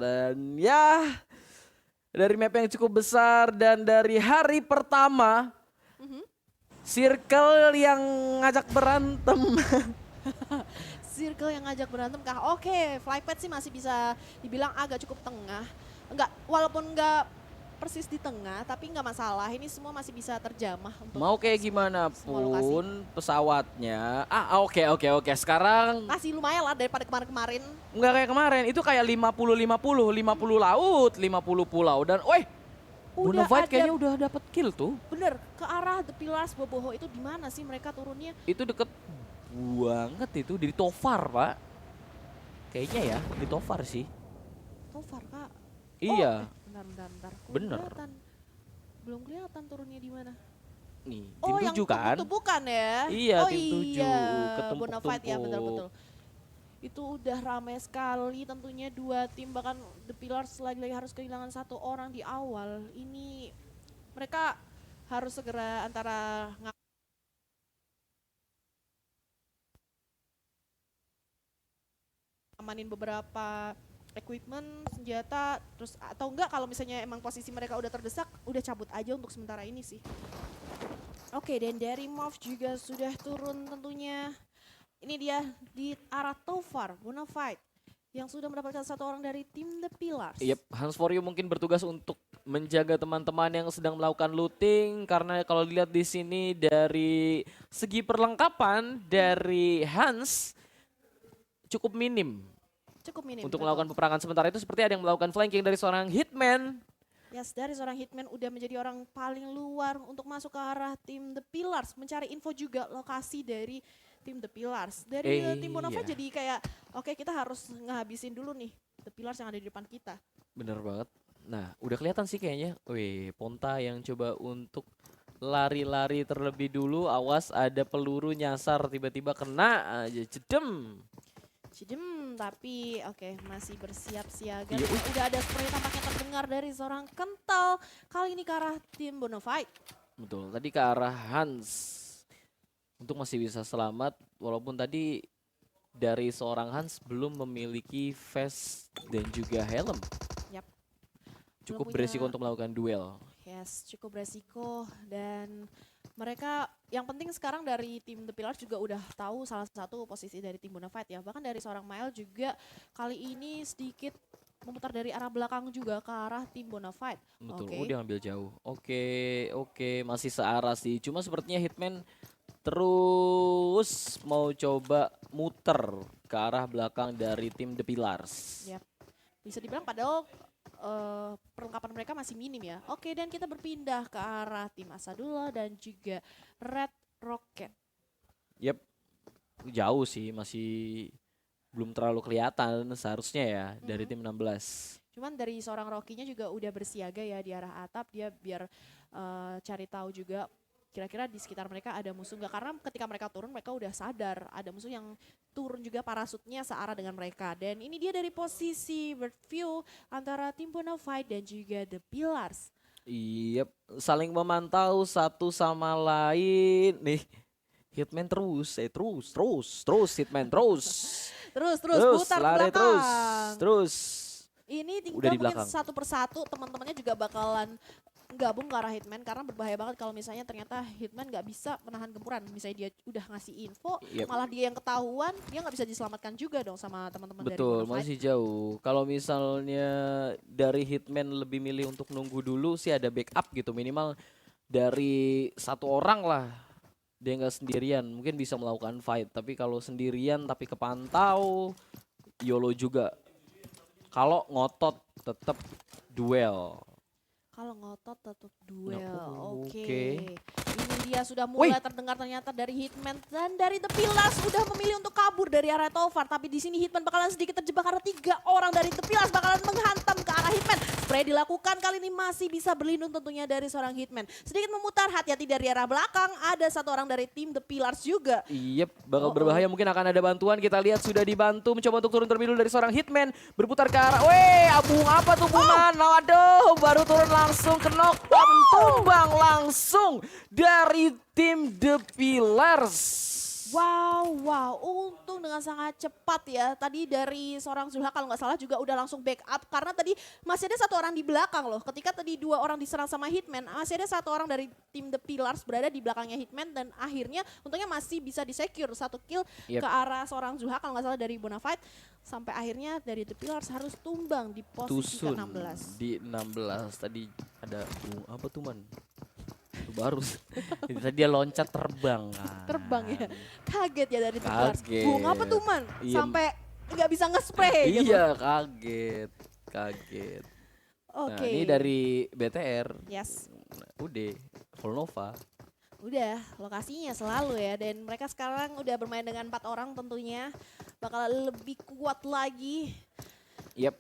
Dan ya dari map yang cukup besar dan dari hari pertama Circle yang ngajak berantem. Circle yang ngajak berantem kah? Oke, Flypad sih masih bisa dibilang agak cukup tengah. Enggak, walaupun enggak persis di tengah, tapi enggak masalah. Ini semua masih bisa terjamah untuk Mau kayak gimana semua lokasi. pun pesawatnya. Oke. Sekarang Masih lumayan lah daripada kemarin-kemarin. nggak kayak kemarin. Itu kayak 50-50, 50 laut, 50 pulau. Dan Udah Bonafide ada, kayaknya udah dapat kill tuh. bener, ke arah The Pillars Boboho itu di mana sih mereka turunnya? Itu deket banget itu di Tofar, Pak. Kayaknya ya, di Tofar sih. Tofar, Kak. Iya. Bentar. Kok Bener. Belum kelihatan turunnya di mana. Nih, tim Yang 7 kan? tumpuk-tumpukan ya? Iya, Oh tim 7 iya, ketumpuk-tumpuk. Bonafide ya betul. Itu udah ramai sekali tentunya dua tim, bahkan The Pillars lagi-lagi harus kehilangan satu orang di awal. Ini mereka harus segera antara ngamanin beberapa equipment, senjata, terus atau enggak kalau misalnya emang posisi mereka udah terdesak, udah cabut aja untuk sementara ini sih. Oke, dan dari Mov juga sudah turun tentunya. Ini dia di arah Tofar, Bonafide yang sudah mendapatkan satu orang dari tim The Pillars. Yep, Hans For You mungkin bertugas untuk menjaga teman-teman yang sedang melakukan looting, karena kalau dilihat di sini dari segi perlengkapan dari Hans cukup minim untuk betul. melakukan peperangan. Sementara itu seperti ada yang melakukan flanking dari seorang Hitman. Yes, dari seorang Hitman udah menjadi orang paling luar untuk masuk ke arah tim The Pillars, mencari info juga lokasi dari tim The Pillars. Dari tim Bonafide Iya. jadi kayak oke, kita harus ngehabisin dulu nih The Pillars yang ada di depan kita. Bener banget. Nah, udah kelihatan sih kayaknya. Wih, Ponta yang coba untuk lari-lari terlebih dulu. Awas ada peluru nyasar tiba-tiba kena aja. Jedem. Tapi oke, masih bersiap siaga. Iya, Udah ada spray tampaknya terdengar dari seorang Kental. Kali ini ke arah tim Bonafide. Betul, tadi ke arah Hans. Untuk masih bisa selamat, walaupun tadi dari seorang Hans belum memiliki vest dan juga helm. Yap. Cukup Belum beresiko punya- untuk melakukan duel. Yes, cukup beresiko dan mereka yang penting sekarang dari tim The Pillars juga udah tahu salah satu posisi dari tim Bonafide ya. Bahkan dari seorang Mile juga kali ini sedikit memutar dari arah belakang juga ke arah tim Bonafide. Betul, Oke. dia ngambil jauh. Oke, masih searah sih. Cuma sepertinya Hitman terus mau coba muter ke arah belakang dari tim The Pillars. Yap. Bisa dibilang padahal perlengkapan mereka masih minim ya. Oke, dan kita berpindah ke arah tim Asadullah dan juga Red Rocket. Yep, jauh sih, masih belum terlalu kelihatan seharusnya ya dari tim 16. Cuman dari seorang Rocky-nya juga udah bersiaga ya di arah atap, dia biar cari tahu juga kira-kira di sekitar mereka ada musuh nggak, karena ketika mereka turun mereka udah sadar ada musuh yang turun juga parasutnya searah dengan mereka. Dan ini dia dari posisi bird view antara tim Bonafide dan juga The Pillars. Yep, saling memantau satu sama lain nih. Hitman terus Hitman terus Putar ke lari belakang. terus. Ini Udah tinggal di mungkin belakang. satu persatu teman-temannya juga bakalan gabung ke arah Hitman, karena berbahaya banget kalau misalnya ternyata Hitman nggak bisa menahan gempuran. Misalnya dia udah ngasih info, Yep. malah dia yang ketahuan, dia nggak bisa diselamatkan juga dong sama teman-teman dari Betul, Bonafide. masih jauh. Kalau misalnya dari Hitman lebih milih untuk nunggu dulu sih, ada backup gitu, minimal dari satu orang lah. Dia nggak sendirian, mungkin bisa melakukan fight. Tapi kalau sendirian tapi kepantau, YOLO juga. Kalau ngotot tetap duel. Kalau ngotot tetap duel. Nah, Oke. oke. Ini dia sudah mulai terdengar ternyata dari Hitman dan dari The Pillars sudah memilih untuk kabur dari arah Tofar. Tapi di sini Hitman bakalan sedikit terjebak karena 3 orang dari The Pillars bakalan menghantam ke arah Hitman. Spray dilakukan, kali ini masih bisa berlindung tentunya dari seorang Hitman. Sedikit memutar, hati-hati dari arah belakang. Ada satu orang dari tim The Pillars juga. Yep, bakal berbahaya, mungkin akan ada bantuan. Kita lihat sudah dibantu, mencoba untuk turun terlebih dulu dari seorang Hitman. Berputar ke arah, abung apa tuh Buman? Waduh, baru turun langsung ke knockdown, tumbang langsung dari tim The Pillars. Wow, untung dengan sangat cepat ya. Tadi dari seorang Zulha kalau nggak salah juga udah langsung backup. Karena tadi masih ada satu orang di belakang loh. Ketika tadi dua orang diserang sama Hitman, masih ada satu orang dari tim The Pillars berada di belakangnya Hitman. Dan akhirnya untungnya masih bisa di-secure satu kill ke arah seorang Zulha kalau nggak salah dari Bonafide. Sampai akhirnya dari The Pillars harus tumbang di posisi Tusun ke-16. di 16 tadi ada apa tuh man? Itu baru itu tadi dia loncat terbang kan. Terbang ya. Kaget ya dari The Pillars. Kaget. Bung apa tuh man? Iya. Sampai nggak bisa nge-spray gitu. Iya kaget. Oke. Nah ini dari BTR. Yes. Udah Volnova. Udah lokasinya selalu ya, dan mereka sekarang udah bermain dengan 4 orang tentunya bakal lebih kuat lagi. Yep.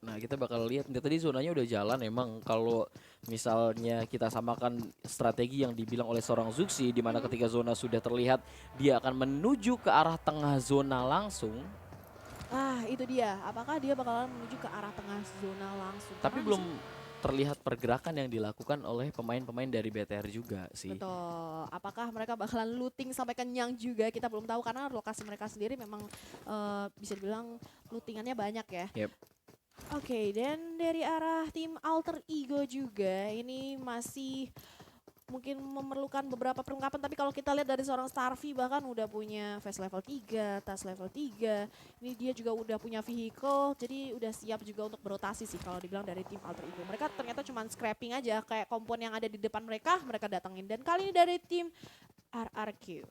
Nah kita bakal lihat tadi zonanya udah jalan emang. Kalau misalnya kita samakan strategi yang dibilang oleh seorang Zuxi, di mana ketika zona sudah terlihat dia akan menuju ke arah tengah zona langsung. Ah itu dia, apakah dia bakalan menuju ke arah tengah zona langsung? Tapi Karena belum terlihat pergerakan yang dilakukan oleh pemain-pemain dari BTR juga sih. betul, apakah mereka bakalan looting sampai kenyang juga, kita belum tahu karena lokasi mereka sendiri memang bisa dibilang lootingannya banyak ya. Yep. Oke, dan dari arah tim Alter Ego juga ini masih mungkin memerlukan beberapa perlengkapan, tapi kalau kita lihat dari seorang Starvy bahkan udah punya vest level 3, tas level 3. Ini dia juga udah punya vehicle, jadi udah siap juga untuk berotasi sih kalau dibilang dari tim Alter Ego. Mereka ternyata cuma scrapping aja, kayak kompon yang ada di depan mereka datangin. Dan kali ini dari tim RRQ.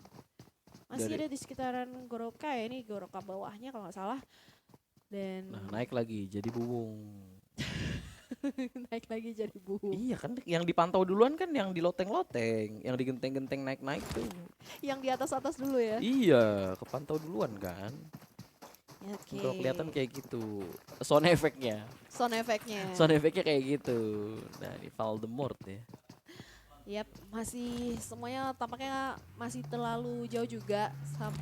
Masih ada di sekitaran Goroka ya, ini Goroka bawahnya kalau nggak salah. Dan Nah naik lagi jadi bubung. naik lagi jadi buhu. Iya kan yang dipantau duluan kan yang di loteng-loteng, yang digenteng-genteng naik-naik tuh. Yang di atas-atas dulu ya. Iya, kepantau duluan kan. Oke. Kalau kelihatan kayak gitu. Sound efeknya. Sound efeknya. Sound efeknya kayak gitu. Nah, ini Voldemort ya. Yap, masih semuanya tampaknya masih terlalu jauh juga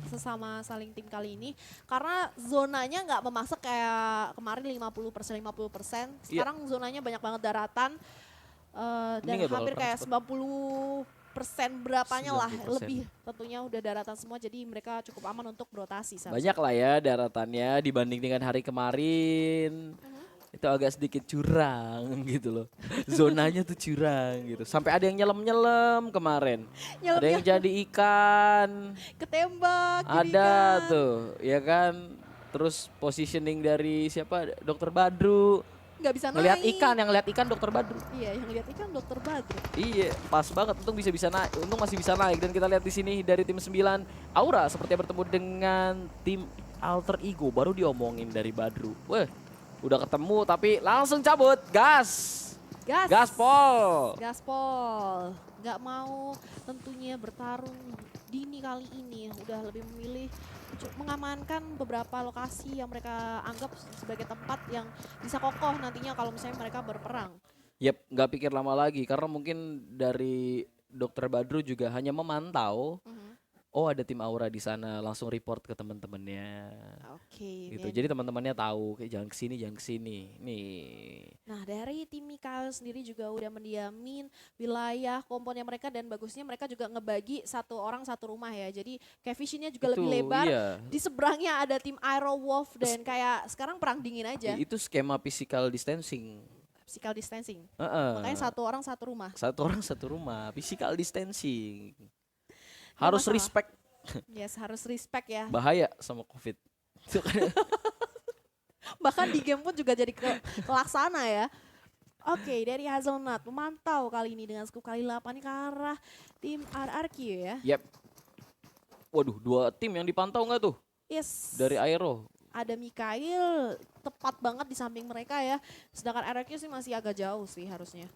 sesama saling tim kali ini. Karena zonanya nggak memaksa kayak kemarin 50%. Sekarang zonanya banyak banget daratan. Dan nggak bakal hampir kayak transport. 90% berapanya lah 90%. lebih tentunya udah daratan semua, jadi mereka cukup aman untuk berotasi. Banyak lah ya daratannya dibanding dengan hari kemarin. Itu agak sedikit curang gitu loh. Zonanya tuh curang gitu. Sampai ada yang nyelam-nyelam kemarin. Ada yang jadi ikan. Ketembak. Ada tuh, ya kan. Terus positioning dari siapa? Dokter Badru. Nggak bisa Ngelihat naik. ikan, yang lihat ikan Dokter Badru. Iya, yang lihat ikan Dokter Badru. Iya, pas banget. Untung bisa naik. Untung masih bisa naik. Dan kita lihat di sini dari tim 9 Aura sepertinya bertemu dengan tim Alter Ego. Baru diomongin dari Badru. Wah, udah ketemu tapi langsung cabut. Gas. Gaspol. Gaspol. Nggak mau tentunya bertarung dini kali ini. Udah lebih memilih mengamankan beberapa lokasi yang mereka anggap sebagai tempat yang bisa kokoh nantinya kalau misalnya mereka berperang. Yep, nggak pikir lama lagi karena mungkin dari Dokter Badru juga hanya memantau. Oh ada tim Aura di sana, langsung report ke teman-temannya. Oke. Gitu. Jadi teman-temannya tahu kayak jangan kesini. Nih. Nah dari tim Mikael sendiri juga udah mendiamin wilayah komponnya mereka, dan bagusnya mereka juga ngebagi satu orang satu rumah ya. Jadi kayak visionnya juga lebih lebar. Iya. Di seberangnya ada tim Aero Wolf dan kayak sekarang perang dingin aja. Itu skema physical distancing. Physical distancing. Uh-uh. Makanya satu orang satu rumah. Satu orang satu rumah, physical distancing. Harus masalah. respect. Yes, harus respect ya. Bahaya sama COVID. Bahkan di game pun juga jadi kelaksana ya. Oke, dari Hazelnut memantau kali ini dengan scoop kali 8 ke arah tim RRQ ya. Yep. Waduh, 2 tim yang dipantau nggak tuh? Yes. Dari Aero. Ada Mikael tepat banget di samping mereka ya. Sedangkan RRQ sih masih agak jauh sih harusnya.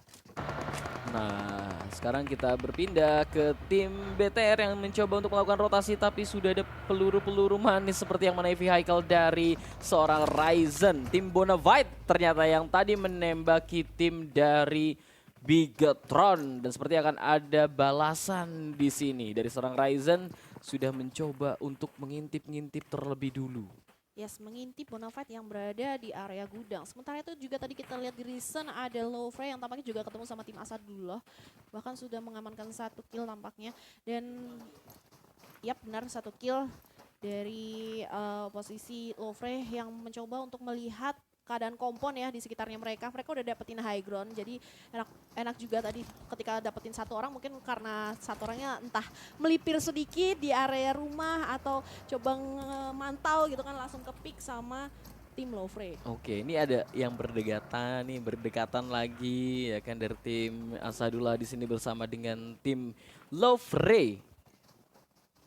Nah, sekarang kita berpindah ke tim BTR yang mencoba untuk melakukan rotasi, tapi sudah ada peluru-peluru manis seperti yang menaifi Haikal dari seorang Ryzen. Tim Bonafide ternyata yang tadi menembaki tim dari Bigetron, dan seperti akan ada balasan di sini dari seorang Ryzen sudah mencoba untuk mengintip-ngintip terlebih dulu. Yes, mengintip Bonafide yang berada di area gudang. Sementara itu juga tadi kita lihat di Risen ada Lowfrey yang tampaknya juga ketemu sama tim Asadullah. Bahkan sudah mengamankan 1 kill tampaknya. Dan Yap, benar, 1 kill dari posisi Lovre yang mencoba untuk melihat keadaan kompon ya di sekitarnya mereka. Mereka udah dapetin high ground, jadi enak juga tadi ketika dapetin 1 orang, mungkin karena 1 orangnya entah melipir sedikit di area rumah atau coba mantau gitu kan, langsung ke pick sama tim Lovre. Oke, ini ada yang berdekatan lagi ya kan dari tim Asadullah di sini bersama dengan tim Lovre.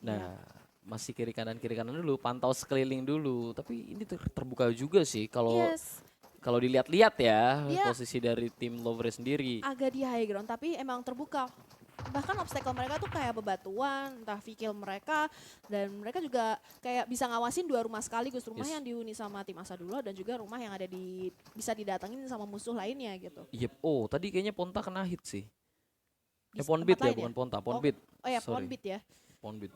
Nah, masih kiri kanan dulu, pantau sekeliling dulu. Tapi ini terbuka juga sih kalau Yes, kalau dilihat-lihat ya dia posisi dari tim Lovre sendiri. agak di high ground tapi emang terbuka. Bahkan obstacle mereka tuh kayak bebatuan, entah vehicle mereka, dan mereka juga kayak bisa ngawasin 2 rumah sekaligus, rumah Yes. yang dihuni sama tim Asadullah dan juga rumah yang ada di bisa didatengin sama musuh lainnya gitu. Yep. Oh, tadi kayaknya Ponta kena hit sih. Di Ponbit tempat ya, lain bukan Ponta, Oh, Ponbit. oh ya, Sorry. Ponbit ya. Ponbit.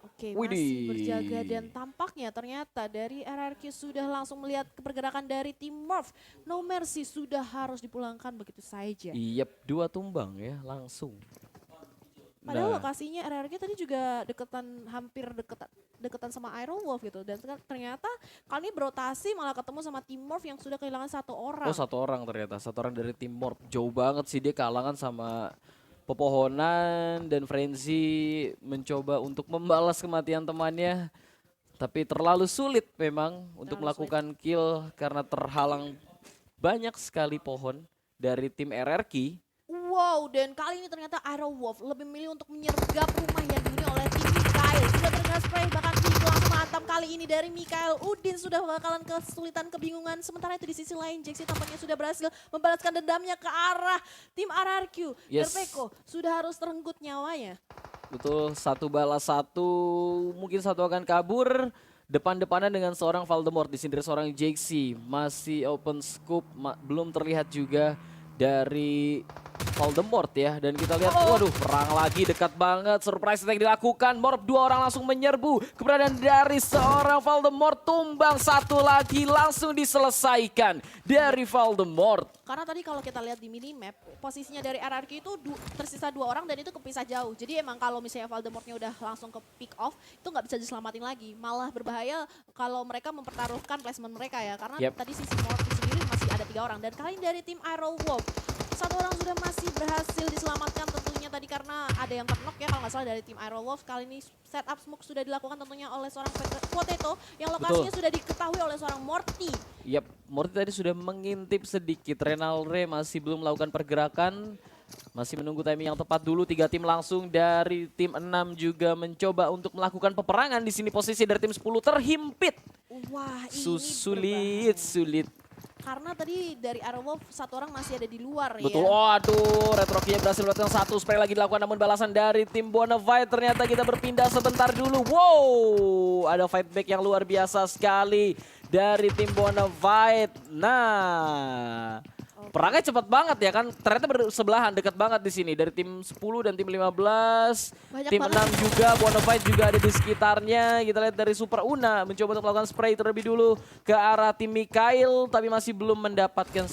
Oke, Widih. masih berjaga dan tampaknya ternyata dari RRQ sudah langsung melihat pergerakan dari tim Morph. No Mercy sudah harus dipulangkan begitu saja. Yep, 2 tumbang ya langsung. Padahal Nah, lokasinya RRQ tadi juga hampir deketan sama Iron Wolf gitu. Dan ternyata kali ini berotasi malah ketemu sama tim Morph yang sudah kehilangan 1 orang. oh 1 orang ternyata, 1 orang dari tim Morp. Jauh banget sih dia kalangan sama pepohonan dan Frenzy mencoba untuk membalas kematian temannya. Tapi terlalu sulit memang untuk Terlalu melakukan kill karena terhalang banyak sekali pohon dari tim RRQ. Wow, dan kali ini ternyata Iron Wolf lebih memilih untuk menyergap rumah yang dihuni oleh tim Mikael. Sudah terkena spray, bahkan langsung mantap kali ini dari Mikael. Udin sudah bakalan kesulitan, kebingungan. Sementara itu di sisi lain, Jaxi tampaknya sudah berhasil membalaskan dendamnya ke arah tim RRQ. Yes. Derpeko sudah harus terenggut nyawanya. Betul, 1 balas 1, mungkin 1 akan kabur. Depan-depanan dengan seorang Voldemort, disindir seorang Jaxi. Masih open scope, belum terlihat juga dari Voldemort ya. Dan kita lihat, waduh, perang lagi dekat banget. Surprise attack dilakukan, Morp 2 orang langsung menyerbu. Keberadaan dari seorang Voldemort, tumbang 1 lagi langsung diselesaikan dari Voldemort. Karena tadi kalau kita lihat di minimap, posisinya dari RRQ itu tersisa 2 orang dan itu kepisah jauh. Jadi emang kalau misalnya Voldemortnya udah langsung ke pick off, itu nggak bisa diselamatin lagi. Malah berbahaya kalau mereka mempertaruhkan placement mereka ya. Karena tadi sisi Morty sendiri masih ada 3 orang. Dan kali ini dari tim Arrow Wolf, 1 orang sudah masih berhasil diselamatkan tentunya tadi karena ada yang ternok ya kalau nggak salah dari tim Arrow Wolf. Kali ini setup smoke sudah dilakukan tentunya oleh seorang Potato yang lokasinya sudah diketahui oleh seorang Morty. Yap, Morty tadi sudah mengintip sedikit. Renalre masih belum melakukan pergerakan. Masih menunggu timing yang tepat dulu. 3 tim langsung dari tim 6 juga mencoba untuk melakukan peperangan. Di sini posisi dari tim 10 terhimpit. Wah, ini Sulit. Karena tadi dari Arrow Wolf 1 orang masih ada di luar ya. Betul, waduh, Retrokia berhasil mendapatkan 1 spray lagi dilakukan, namun balasan dari tim Bonafide ternyata kita berpindah sebentar dulu. Wow, ada fight back yang luar biasa sekali dari tim Bonafide. Nah, perangnya cepat banget ya kan, ternyata bersebelahan dekat banget di sini dari tim 10 dan tim 15. Tim 6 juga, Bonafide juga ada di sekitarnya. Kita lihat dari Super Una mencoba untuk melakukan spray terlebih dulu ke arah tim Mikael, tapi masih belum mendapatkan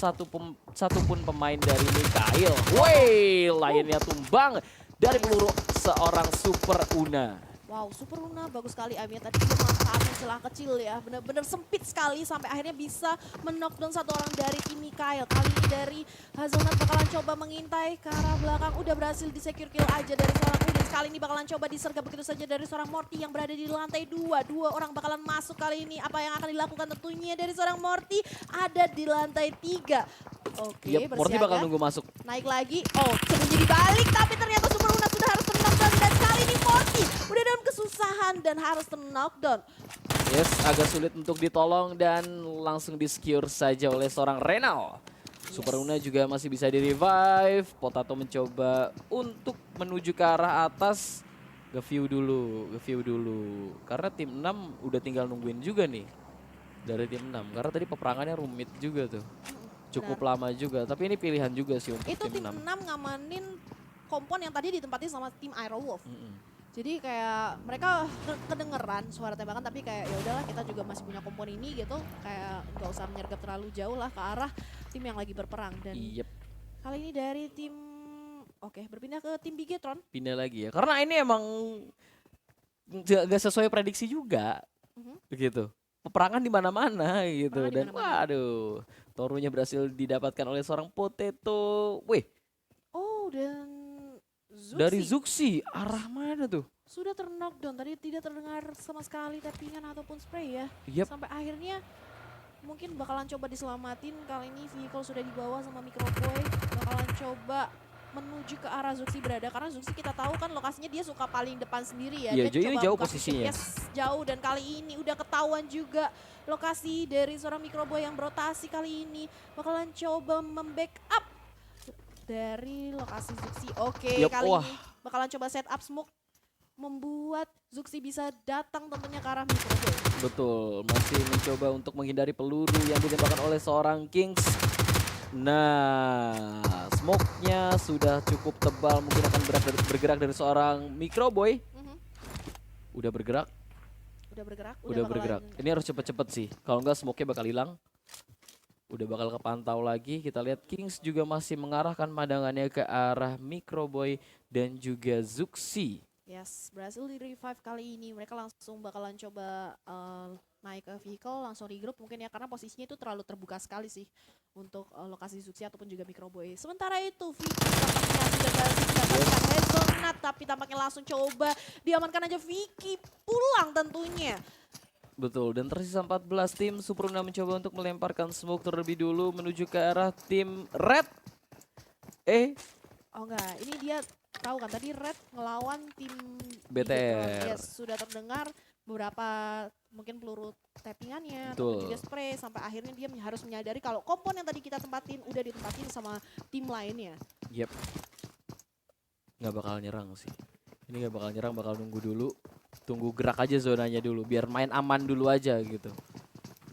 satupun pemain dari Mikael. Wey, lainnya tumbang dari peluru seorang Super Una. Wow, Super Una bagus sekali aimnya tadi memanfaatkan celah kecil ya. Benar-benar sempit sekali sampai akhirnya bisa men-knockdown 1 orang dari tim Mikael. Kali ini dari Hazelnut bakalan coba mengintai ke arah belakang. Udah berhasil di-secure kill aja dari seorang Udin. Kali ini bakalan coba disergap begitu saja dari seorang Morty yang berada di lantai 2. 2 orang bakalan masuk kali ini. Apa yang akan dilakukan tentunya dari seorang Morty ada di lantai 3. Oke, Yep, Morty bakal nunggu masuk. Naik lagi. Oh, sembunyi di balik tapi ternyata Super Una sudah harus knockdown dan kali ini Morty udah dalam kesusahan dan harus knockdown. Yes, agak sulit untuk ditolong dan langsung di-secure saja oleh seorang Renal. Super Una juga masih bisa di-revive. Potato mencoba untuk menuju ke arah atas. Nge-view dulu. Karena tim 6 udah tinggal nungguin juga nih. Dari tim 6. Karena tadi peperangannya rumit juga tuh. Cukup lama juga. Tapi ini pilihan juga sih untuk itu tim 6. Itu tim 6 ngamanin kompon yang tadi ditempati sama tim Iron Wolf. Jadi kayak mereka kedengeran suara tembakan tapi kayak ya udahlah kita juga masih punya kompon ini gitu. Kayak gak usah menyergap terlalu jauh lah ke arah tim yang lagi berperang. Dan kali ini dari tim berpindah ke tim Bigetron. Pindah lagi ya. Karena ini emang nggak sesuai prediksi juga, gitu. Peperangan di mana-mana gitu Peperangan di dan mana-mana. waduh, Torunya berhasil didapatkan oleh seorang Potato. Wih, Oh, dan dari Zuxi Zuxi arah mana tuh? sudah ter-knockdown. Tadi tidak terdengar sama sekali tappingan ataupun spray ya. Yap, Sampai akhirnya mungkin bakalan coba diselamatin. Kali ini vehicle sudah dibawa sama Microboy. Bakalan coba menuju ke arah Zuxi berada. Karena Zuxi kita tahu kan lokasinya dia suka paling depan sendiri ya. iya, Dia ini coba jauh buka posisinya. vision. Yes, jauh. Dan kali ini udah ketahuan juga lokasi dari seorang Microboy yang berotasi kali ini. Bakalan coba membackup dari lokasi Zuxi. Oke, Yup, kali wah. ini bakalan coba set up smoke. Membuat Zuxi bisa datang tentunya ke arah Microboy. Betul, masih mencoba untuk menghindari peluru yang ditembakkan oleh seorang Kings. Nah, smoke-nya sudah cukup tebal, mungkin akan bergerak dari seorang Microboy. Udah bergerak, Udah bergerak, udah bakalan- bergerak. Ini harus cepet-cepet sih, kalau enggak smoke-nya bakal hilang. Udah bakal kepantau lagi, kita lihat Kings juga masih mengarahkan pandangannya ke arah Microboy dan juga Zuxi. Yes, berhasil di revive kali ini. Mereka langsung bakalan coba naik ke vehicle, langsung regroup mungkin ya. Karena posisinya itu terlalu terbuka sekali sih untuk lokasi Zuxi ataupun juga Microboy. Sementara itu Vicky tampaknya sudah berhasil mendapatkan Hazelnut. Tapi tampaknya langsung coba diamankan aja Vicky pulang tentunya. Betul, dan tersisa 14 tim. Superuna mencoba untuk melemparkan smoke terlebih dulu menuju ke arah tim Red. Oh enggak, ini dia tahu kan tadi Red ngelawan tim BTR. Yes, sudah terdengar beberapa mungkin peluru tappingannya Betul. ataupun juga spray sampai akhirnya dia harus menyadari kalau kompon yang tadi kita tempatin udah ditempatin sama tim lainnya. Yep. Nggak bakal nyerang sih. Ini nggak bakal nyerang, bakal nunggu dulu. Tunggu gerak aja zonanya dulu, biar main aman dulu aja gitu.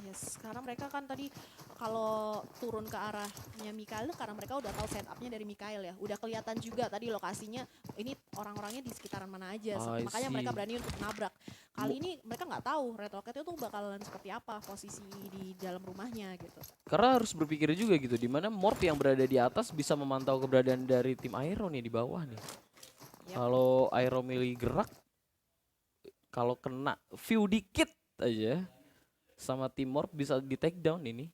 Yes, karena mereka kan tadi kalau turun ke arahnya Mikael karena mereka udah tahu setupnya dari Mikael ya. Udah kelihatan juga tadi lokasinya ini orang-orangnya di sekitaran mana aja. I Makanya see. mereka berani untuk nabrak. Kali ini mereka nggak tahu Red Rocket itu bakalan seperti apa posisi di dalam rumahnya gitu. Karena harus berpikir juga gitu, dimana Morph yang berada di atas bisa memantau keberadaan dari tim Aero nih di bawah nih. Yap. Kalau Aero milih gerak, kalau kena view dikit aja sama tim Morph bisa di take down ini.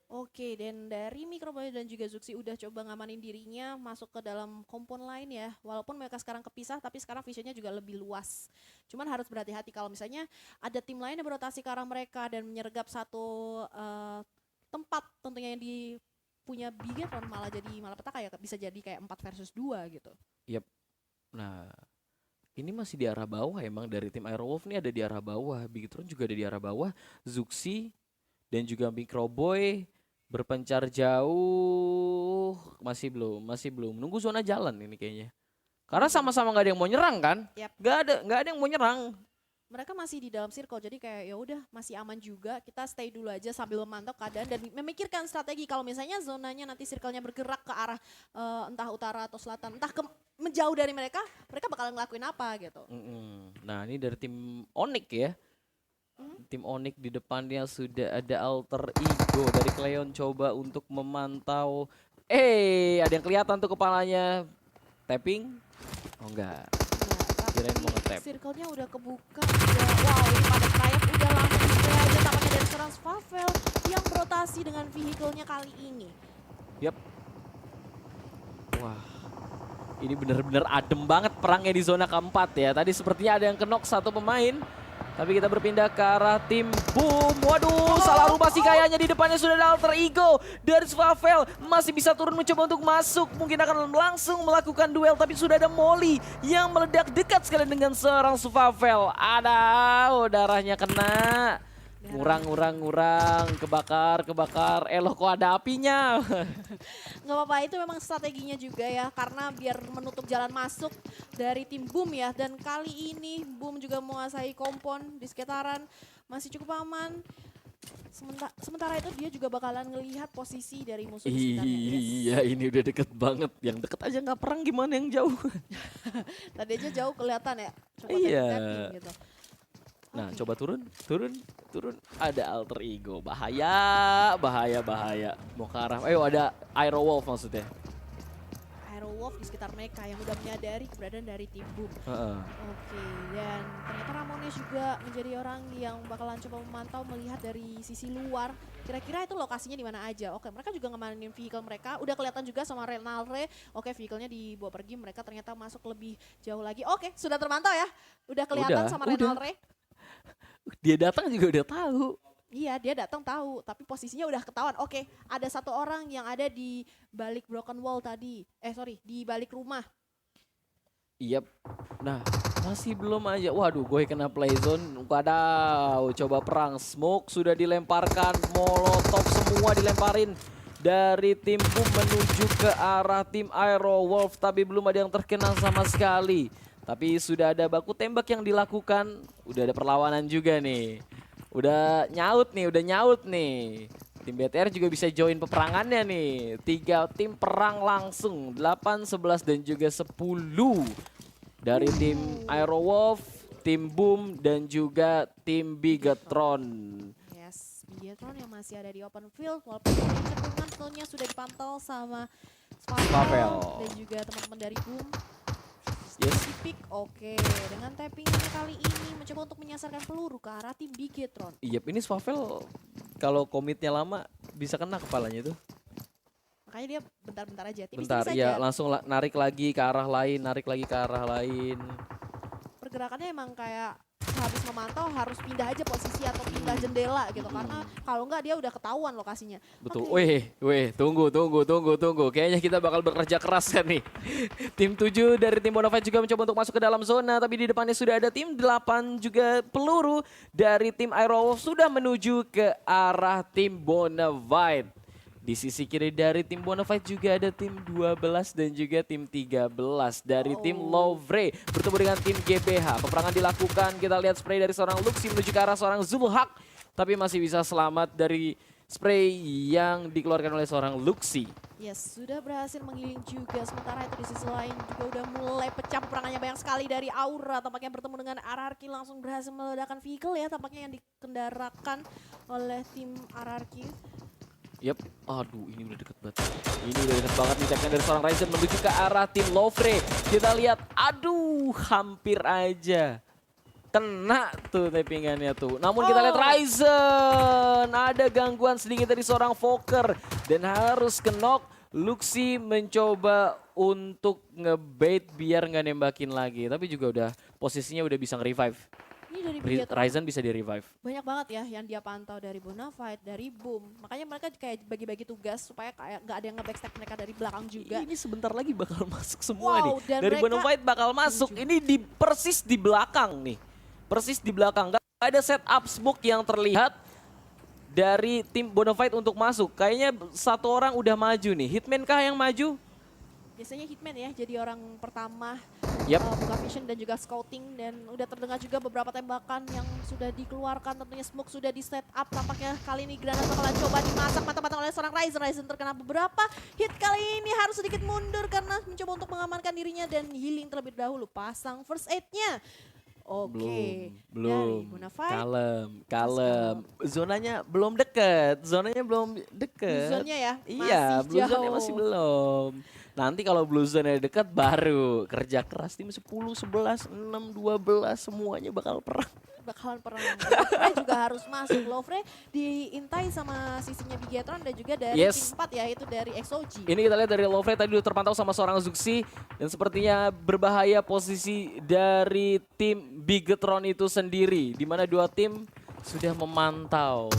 Oke, dan dari Microboy dan juga Zuxi udah coba ngamanin dirinya masuk ke dalam kompon lain ya. Walaupun mereka sekarang kepisah, tapi sekarang visionnya juga lebih luas. Cuman harus berhati-hati kalau misalnya ada tim lain yang berotasi ke arah mereka dan menyergap satu tempat tentunya yang punya Bigetron malah jadi malapetaka ya. Bisa jadi kayak 4 versus 2 gitu. Nah, ini masih di arah bawah emang dari tim Aerowolf nih ada di arah bawah. Bigetron juga ada di arah bawah. Zuxi dan juga Microboy berpencar jauh. Masih belum. Nunggu zona jalan ini kayaknya. Karena sama-sama nggak ada yang mau nyerang kan? Yap. Nggak ada yang mau nyerang. Mereka masih di dalam circle jadi kayak ya udah masih aman juga, kita stay dulu aja sambil memantau keadaan dan memikirkan strategi kalau misalnya zonanya nanti circle-nya bergerak ke arah entah utara atau selatan, entah menjauh dari mereka bakalan ngelakuin apa gitu. Nah, ini dari tim Onyx ya. Tim Onyx di depannya sudah ada alter ego dari Cleon coba untuk memantau. Ada yang kelihatan tuh kepalanya. Tapping? Oh enggak. Kirain mau nge-tap. Circle-nya udah kebuka. Wow, ini pada tryout udah langsung spray aja tampaknya dari seorang Svavel yang berotasi dengan vehicle-nya kali ini. Yap. Wah. Ini benar-benar adem banget perangnya di zona keempat ya. Tadi sepertinya ada yang kenok satu pemain. Tapi kita berpindah ke arah tim Boom. Waduh, salah rubah sih kayaknya di depannya sudah ada alter ego dari Svavel. Masih bisa turun mencoba untuk masuk. Mungkin akan langsung melakukan duel. Tapi sudah ada Molly yang meledak dekat sekali dengan seorang Svavel. Ada, darahnya kena. Ngurang, kebakar. Loh kok ada apinya? Nggak apa-apa, itu memang strateginya juga ya, karena biar menutup jalan masuk dari tim Boom ya. Dan kali ini Boom juga menguasai kompon di sekitaran, masih cukup aman. Sementara itu dia juga bakalan ngelihat posisi dari musuh di sekitarnya. Iya, ini udah deket banget. Yang deket aja nggak perang, gimana yang jauh? Tadi aja jauh kelihatan ya. Coba Iya. tapping gitu. Nah, Oke. coba turun. Ada alter ego. Bahaya. Mau ke arah. Ayo, ada Aerowolf maksudnya. Aerowolf di sekitar mereka yang udah menyadari keberadaan dari tim Boom. Heeh. Oke, dan ternyata Ramones juga menjadi orang yang bakalan coba memantau melihat dari sisi luar. Kira-kira itu lokasinya di mana aja. Oke, mereka juga ngemanin vehicle mereka. Udah kelihatan juga sama Renalre. Oke, vehicle-nya dibawa pergi. Mereka ternyata masuk lebih jauh lagi. Oke, sudah termantau ya. Udah kelihatan sama Renalre. Dia datang juga udah tahu. Iya, dia datang tahu, tapi posisinya udah ketahuan. Oke, ada satu orang yang ada di balik broken wall tadi. Di balik rumah. Iya. Nah, masih belum aja. Waduh, gue kena play zone. Wadaw, coba perang. Smoke sudah dilemparkan, molotov semua dilemparin dari tim Boom menuju ke arah tim Aerowolf, tapi belum ada yang terkena sama sekali. Tapi sudah ada baku tembak yang dilakukan. Udah ada perlawanan juga nih. Udah nyaut nih. Tim BTR juga bisa join peperangannya nih. 3 tim perang langsung. 8, 11 dan juga 10. Dari tim Aerowolf, tim Boom dan juga tim Bigetron. Yes, Bigetron yang masih ada di open field. Walaupun ini cekungan tentunya sudah dipantau sama Spavel dan juga teman-teman dari Boom. Yes. Pick, oke. Dengan tappingnya kali ini mencoba untuk menyasarkan peluru ke arah tim Bigetron. Iya, ini Spavel kalau komitnya lama bisa kena kepalanya tuh. Makanya dia bentar-bentar aja. Bentar, ya langsung narik lagi ke arah lain, Pergerakannya emang kayak habis memantau harus pindah aja posisi atau pindah jendela gitu. Karena kalau enggak dia udah ketahuan lokasinya. Betul. Okay. Weh, tunggu. Kayaknya kita bakal bekerja keras kan nih. Tim 7 dari tim Bonafide juga mencoba untuk masuk ke dalam zona, tapi di depannya sudah ada tim 8 juga peluru dari tim Aerowolf sudah menuju ke arah tim Bonafide. Di sisi kiri dari tim Bonafide juga ada tim 12 dan juga tim 13 dari tim Lovre bertemu dengan tim GBH. Peperangan dilakukan, kita lihat spray dari seorang Luxi menuju ke arah seorang Zulhak, tapi masih bisa selamat dari spray yang dikeluarkan oleh seorang Luxi. Yes, sudah berhasil menggiling juga. Sementara itu di sisi lain juga udah mulai pecah peperangannya banyak sekali dari Aura. Tampaknya bertemu dengan RRQ langsung berhasil meledakkan vehicle ya. Tampaknya yang dikendarakan oleh tim RRQ. Yap, aduh ini udah deket banget. Ini udah deket banget nih dari seorang Ryzen menuju ke arah tim Lovre. Kita lihat, aduh hampir aja kena tuh tappingannya tuh. Namun kita lihat Ryzen, ada gangguan sedikit dari seorang Fokker dan harus knock. Luxi mencoba untuk ngebait biar nggak nembakin lagi, tapi juga udah posisinya udah bisa nge-revive. Ini dari Ryzen bisa di-revive. Banyak banget ya yang dia pantau dari Bonafide, dari Boom. Makanya mereka kayak bagi-bagi tugas supaya kayak nggak ada yang nge-backstab mereka dari belakang juga. Ini sebentar lagi bakal masuk semua nih. Dan dari Bonafide bakal masuk. Ini persis di belakang nih. Persis di belakang. Gak ada setup smoke yang terlihat dari tim Bonafide untuk masuk. Kayaknya satu orang udah maju nih. Hitman kah yang maju? Biasanya Hitman ya jadi orang pertama buka vision dan juga scouting, dan udah terdengar juga beberapa tembakan yang sudah dikeluarkan. Tentunya smoke sudah di set up. Tampaknya kali ini granat bakalan coba dimasak mata-mata oleh seorang Ryzen. Ryzen terkena beberapa hit kali ini, harus sedikit mundur karena mencoba untuk mengamankan dirinya dan healing terlebih dahulu. Pasang first aid-nya. Oke, belum. Kalem. Zonanya belum deket. Zonanya ya? Iya, blue zone masih belum. Nanti kalau blue zone dekat baru kerja keras. Tim 10, 11, 6, 12 semuanya bakal perang. Lovre juga harus masuk. Lovre diintai sama sisinya Bigetron dan juga dari tim 4 ya, itu dari XOG. Ini kita lihat dari Lovre tadi udah terpantau sama seorang Zuxi. Dan sepertinya berbahaya posisi dari tim Bigetron itu sendiri. Dimana dua tim sudah memantau.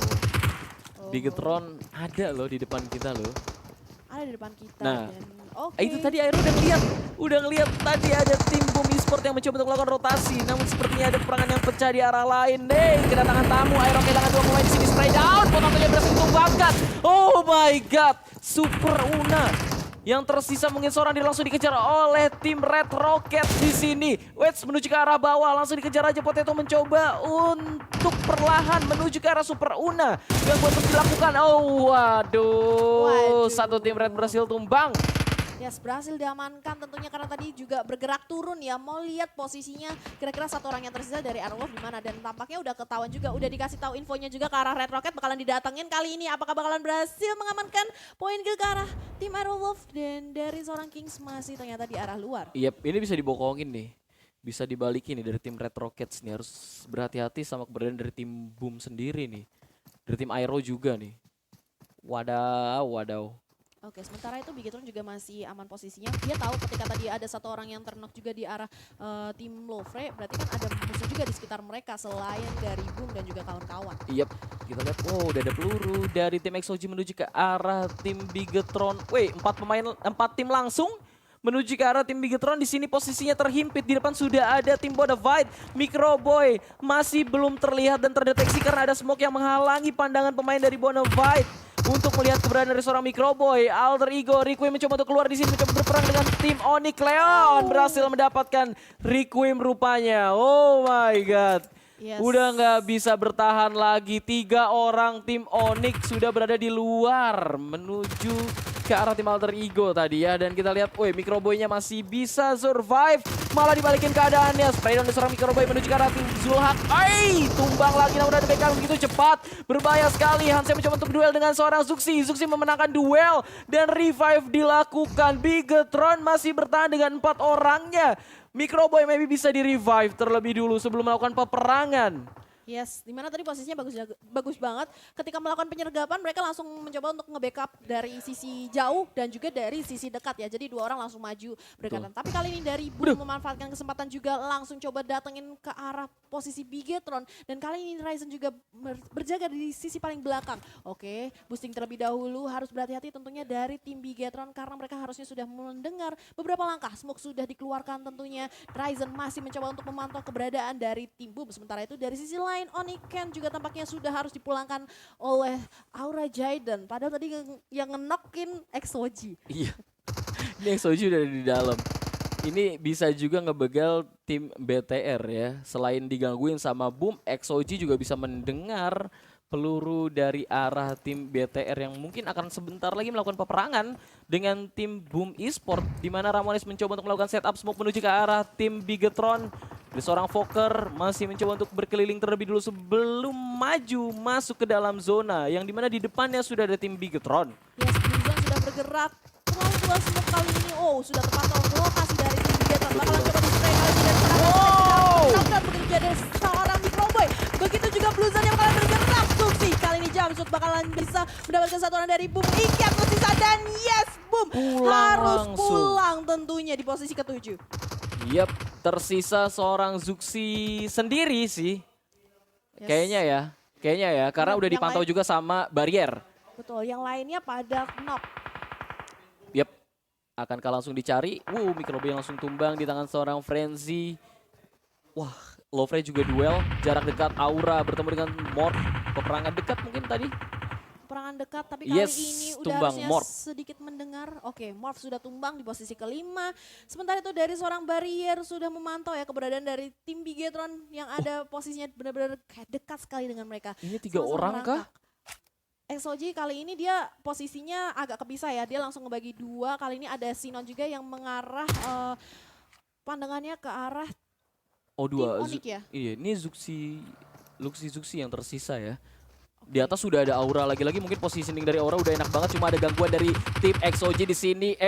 Bigetron ada loh di depan kita loh. Ada di depan kita. Nah, itu tadi Aero udah ngeliat tadi ada tim Boom Esport yang mencoba untuk melakukan rotasi. Namun sepertinya ada peperangan yang pecah di arah lain. Kedatangan tamu, Aero kehilangan 2 pemain di sini, spray down. Potongannya berhasil ditumbangkan. Oh my god, Super Una yang tersisa mungkin seorang diri langsung dikejar oleh tim Red Rocket di sini. Wets menuju ke arah bawah, langsung dikejar aja. Potato mencoba untuk perlahan menuju ke arah Super Una yang buat terus dilakukan. Oh waduh, satu tim Red berhasil tumbang. Yes, berhasil diamankan tentunya karena tadi juga bergerak turun ya. Mau lihat posisinya kira-kira satu orang yang tersisa dari Airwolf di mana. Dan tampaknya udah ketahuan juga, udah dikasih tahu infonya juga ke arah Red Rocket bakalan didatengin kali ini. Apakah bakalan berhasil mengamankan poin ke arah tim Airwolf. Dan dari seorang Kings masih ternyata di arah luar. Yep, ini bisa dibokongin nih. Bisa dibalikin nih dari tim Red Rockets nih. Harus berhati-hati sama keberadaan dari tim Boom sendiri nih. Dari tim Aero juga nih. Wadaw, wadaw. Oke, sementara itu Bigetron juga masih aman posisinya. Dia tahu ketika tadi ada satu orang yang terknock juga di arah tim Lofre, berarti kan ada musuh juga di sekitar mereka selain dari Boom dan juga kawan-kawan. Yep, kita lihat, oh udah ada peluru dari tim XOG menuju ke arah tim Bigetron. Wih, 4 tim langsung menuju ke arah tim Bigetron. Di sini posisinya terhimpit. Di depan sudah ada tim Bonafide. Microboy masih belum terlihat dan terdeteksi karena ada smoke yang menghalangi pandangan pemain dari Bonafide untuk melihat keberadaan dari seorang Microboy. Alter Ego, Requiem mencoba untuk keluar di sini, mencoba berperang dengan tim Onyx. Leon berhasil mendapatkan Requiem rupanya. Oh my god. Yes. Udah nggak bisa bertahan lagi. 3 orang tim Onyx sudah berada di luar menuju ke arah tim Alter Ego tadi ya. Dan kita lihat, woi, Microboy-nya masih bisa survive. Malah dibalikin keadaannya. Spray down dari seorang Microboy menuju ke arah tim Zulhak. Tumbang lagi, namun ada backup begitu cepat. Berbahaya sekali. Hansen mencoba untuk duel dengan seorang Zuxi. Zuxi memenangkan duel dan revive dilakukan. Bigetron masih bertahan dengan 4 orangnya. Microboy maybe bisa di-revive terlebih dulu sebelum melakukan peperangan. Yes, dimana tadi posisinya bagus banget. Ketika melakukan penyergapan, mereka langsung mencoba untuk nge-backup dari sisi jauh dan juga dari sisi dekat ya. Jadi 2 orang langsung maju berdekatan. Tapi kali ini dari Boom memanfaatkan kesempatan juga langsung coba datengin ke arah posisi Bigetron. Dan kali ini Ryzen juga berjaga di sisi paling belakang. Oke, boosting terlebih dahulu, harus berhati-hati tentunya dari tim Bigetron karena mereka harusnya sudah mendengar beberapa langkah. Smoke sudah dikeluarkan tentunya. Ryzen masih mencoba untuk memantau keberadaan dari tim Boom. Sementara itu dari sisi lain, Oniken juga tampaknya sudah harus dipulangkan oleh Aura Jaiden. Padahal tadi yang ngenokin XOG. Iya, ini XOG udah ada di dalam. Ini bisa juga ngebegal tim BTR ya. Selain digangguin sama Boom, XOG juga bisa mendengar peluru dari arah tim BTR yang mungkin akan sebentar lagi melakukan peperangan dengan tim Boom Esport, di mana Ramones mencoba untuk melakukan setup smoke menuju ke arah tim Bigetron. Dari seorang Fokker masih mencoba untuk berkeliling terlebih dulu sebelum maju masuk ke dalam zona yang dimana di depannya sudah ada tim Bigetron. Yes, Bluzon sudah bergerak. Peluang smoke kali ini, sudah terpantau lokasi dari tim Bigetron. Bakalan coba di-spray kali ini dari seorang begitu dari seorang Microboy. Begitu juga Bluzon yang bakalan bergerak. Suksi kali ini Jamsut bakalan bisa mendapatkan satu orang dari Boom. Ikiat tersisa dan yes, Boom harus pulang tentunya di posisi ke-7. Yap, tersisa seorang Zuxi sendiri sih. Yes. Kayaknya ya, karena udah dipantau juga sama barrier. Betul, yang lainnya pada knock. Yap, akankah langsung dicari? Microboy langsung tumbang di tangan seorang Frenzy. Wah, Lofre juga duel, jarak dekat Aura bertemu dengan Morph. Peperangan dekat mungkin tadi. Peperangan dekat, tapi kali ini udah harusnya Morph sedikit mendengar. Oke, Morph sudah tumbang di posisi ke-5. Sementara itu dari seorang barrier sudah memantau ya keberadaan dari tim Bigetron yang ada posisinya benar-benar kayak dekat sekali dengan mereka. Ini 3 orang kah? XOG kali ini dia posisinya agak kepisah ya, dia langsung ngebagi 2. Kali ini ada Sinon juga yang mengarah pandangannya ke arah tim Onyx ya. Iya, ini Zuxi yang tersisa ya. Di atas sudah ada Aura lagi-lagi, mungkin positioning dari Aura udah enak banget, cuma ada gangguan dari tim XOG di sini.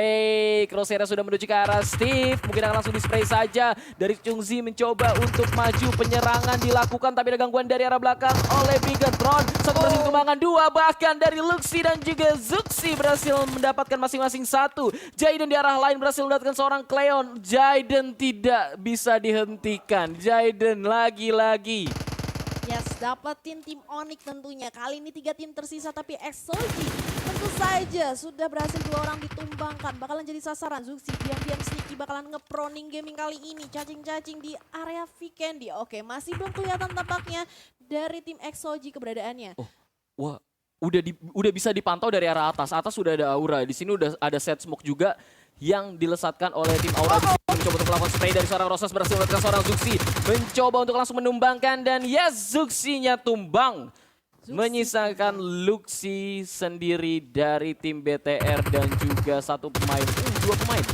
Crosshair sudah menuju ke arah Steve, mungkin akan langsung di-spray saja. Dari Chungzi mencoba untuk maju, penyerangan dilakukan tapi ada gangguan dari arah belakang oleh Bigetron. 1 berhasil tumbangan, 2 bahkan dari Luxi dan juga Zuxi berhasil mendapatkan masing-masing 1. Jaiden di arah lain berhasil mendapatkan seorang Cleon. Jaiden tidak bisa dihentikan. Jaiden lagi-lagi. Yes, dapetin tim Onyx tentunya. Kali ini 3 tim tersisa tapi XOG tentu saja sudah berhasil 2 orang ditumbangkan. Bakalan jadi sasaran Zuxi, diam-diam sneaky bakalan nge-proning gaming kali ini. Cacing-cacing di area Vikendi. Oke, masih belum kelihatan tampaknya dari tim XOG keberadaannya. Wah, udah bisa dipantau dari arah atas. Atas sudah ada Aura. Di sini udah ada set smoke juga yang dilesatkan oleh tim Aura. Mencoba untuk melakukan spray dari seorang Rosas, berhasil mendapatkan seorang Zuxi. Mencoba untuk langsung menumbangkan dan yes, Zuxi-nya tumbang. menyisakan Luxi sendiri dari tim BTR dan juga dua pemain.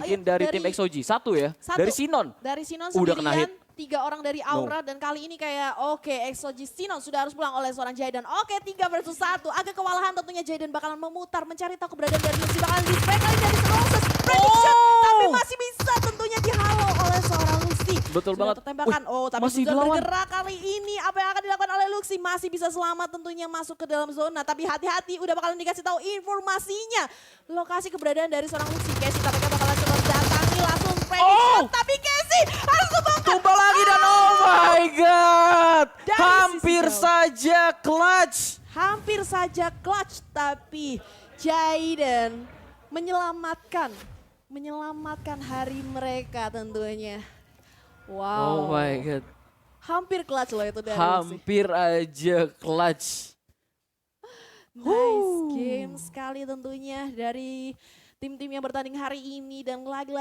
Mungkin dari tim XOG, satu ya, dari Sinon. Dari Sinon Udah kena sendirian, hit. 3 orang dari Aura dan kali ini kayak oke XOG Sinon sudah harus pulang oleh seorang Jayden. Oke 3 versus 1, agak kewalahan tentunya Jayden bakalan memutar mencari tahu keberadaan dari Luxi, bakalan di-spray kali dari Roses prediction, tapi masih bisa tentunya dihalau oleh seorang Luxi. Betul Sudah banget. tertembakkan, tapi masih sudah dilawan. bergerak kali ini. Apa yang akan dilakukan oleh Luxi? Masih bisa selamat tentunya masuk ke dalam zona, tapi hati-hati udah bakalan dikasih tahu informasinya. Lokasi keberadaan dari seorang Luxi. Casey tapi bakalan coba datangi langsung prediction, tapi Casey harus Tumpah lagi dan oh my god. Dari Hampir sisi saja clutch. hampir saja clutch, tapi Jayden menyelamatkan hari mereka tentunya. Wow. Oh my god. Hampir clutch loh itu dari Luxi. Hampir aja clutch. Nice game sekali tentunya dari tim-tim yang bertanding hari ini dan lagi-lagi